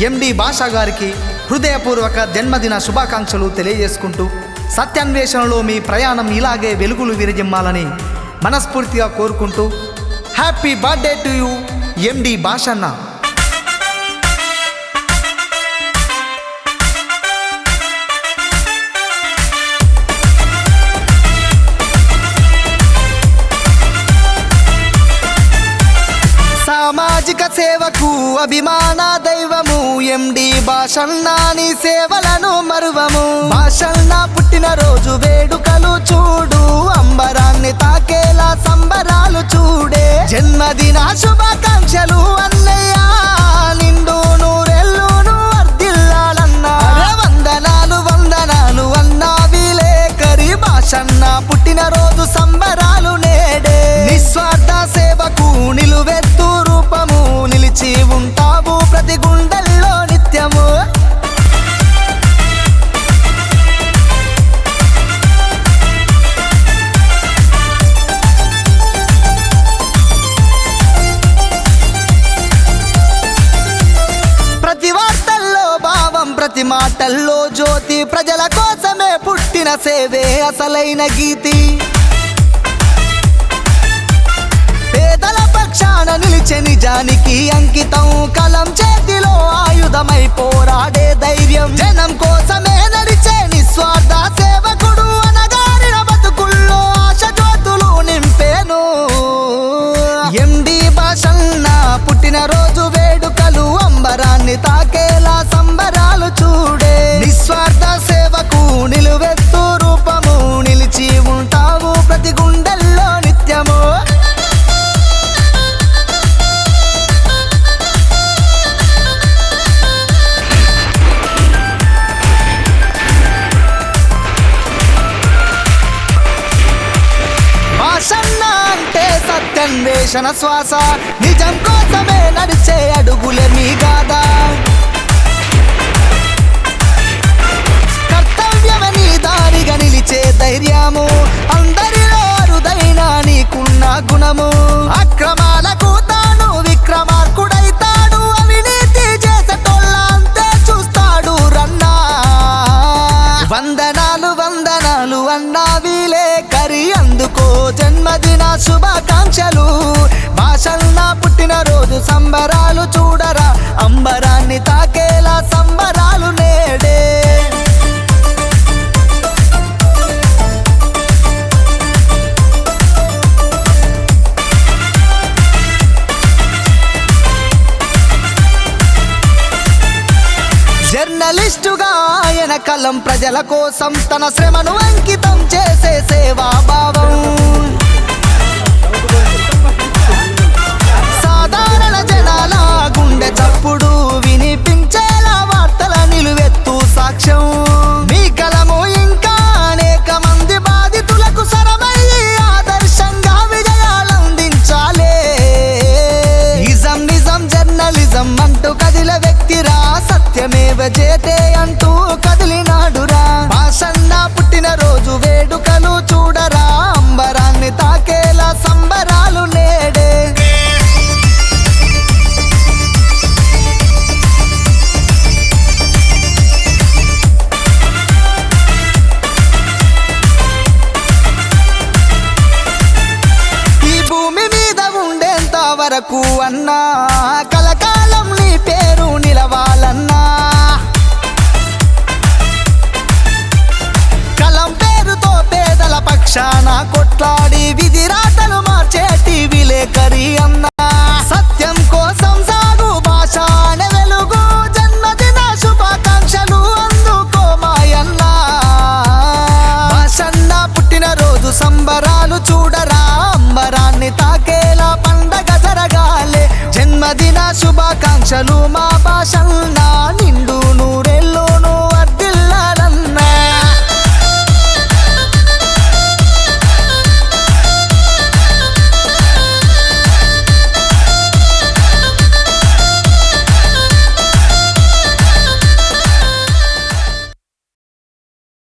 ఎండి భాషా గారికి హృదయపూర్వక జన్మదిన శుభాకాంక్షలు తెలియజేసుకుంటూ సత్యాన్వేషణలో మీ ప్రయాణం ఇలాగే వెలుగులు విరజిమ్మాలని మనస్ఫూర్తిగా కోరుకుంటూ హ్యాపీ బర్త్డే టు యూ ఎండి భాషన్న. సామాజిక సేవకు అభిమాన దైవము ఎండి భాషన్న, నీ సేవలను మరువము. భాషన్న పుట్టినరోజు వేడుకలు చూడు, అంబరాన్ని తాకేలా సంబరాలు చూడే. జన్మదిన శుభాకాంక్షలు అన్నయ్య, నిండు నూరెల్లును వర్ధిల్లాలన్నా. వందనాలు వందనాలు అన్నా విలేకరి భాషన్న, పుట్టినరోజు సంబరాలు నేడే. నిస్వార్థ సేవకు నిలువెత్తు రూపము, నిలిచి ఉంటావు ప్రతి గుండెల్లో నిత్యము. ప్రతి వార్తల్లో భావం, ప్రతి మాటల్లో జ్యోతి, ప్రజల కోసమే పుట్టిన సేవే అసలైన గీతి. పేదల పక్షాన నిలిచే నిజానికి అంకితం, కలం చేతిలో ఆయుధమై పోరాడే ధైర్యం. జనం కోసమే నడిచే నిస్వార్థ సేవకుడు, అనగారిన బతుకుల్లో ఆశ జ్యోతులు నింపేను. ఎండి భాషన్న పుట్టినరోజు వేడుకలు, అంబరాన్ని తాకేలా సంబరాలు చూడే. నిస్వార్థ సేవకు నిలువెత్తు రూపము, నిలిచి ఉంటావు ప్రతి గుండెల్లో నిత్యము. భాషన్న అంటే సత్యాన్వేషణ శ్వాస, నిజం కోసమే నడిచే అడుగులే మీ గాథ. కర్తవ్యమే నీ దారిగా నిలిచే ధైర్యము, అందరిలో అరుదైన నీకున్న గుణము. అక్రమాలకు తాను విక్రమార్కుడైతాడు, అవినీతి చేసేటోళ్ళ అంతే చూస్తాడు రన్నా. వందనాలు వందనాలు అన్నా విలేకరి, అందుకో జన్మదిన శుభాకాంక్షలు. భాషన్న పుట్టినరోజు సంబరాలు చూడరా, అంబరాన్ని తాకేలా సంబరాలు నేడే. జర్నలిస్టుగా ఆయన కలం ప్రజల కోసం, తన శ్రమను అంకితం చేసే సేవాభావం. సాధారణ జనాల గుండె చప్పుడు వినిపించేలా వార్తల నిలువెత్తు సాక్ష్యం. మీ కలము ఇంకా అనేక మంది బాధితులకు సరమయ్యి ఆదర్శంగా విజయాలందించాలే. నిజం నిజం జర్నలిజం అంటూ కదిల వ్యక్తిరా, సత్యమేవ జయతే అంటూ కదిలినాడురా. భాషన్న పుట్టినరోజు వేడుకలు చూడరా, అంబరాన్ని తాకేలా సంబరాలు నేడే. ఈ భూమి మీద ఉండేంత వరకు అన్నా, కలకాలం నీ పేరు నిలవాలన్నా. కలం పేరుతో పేదల పక్షాన కొట్లాడి విధిరాతలు మార్చేటి విలేకరి అన్నా. సత్యం కోసం సాగు భాష అనే వెలుగు, జన్మదిన శుభాకాంక్షలు అందుకో మాయన్నా. భాషన్న పుట్టినరోజు సంబరాలు చూడరా, అంబరాన్ని తాకేలా పండగ జరగాలే. జన్మదిన శుభాకాంక్షలు మా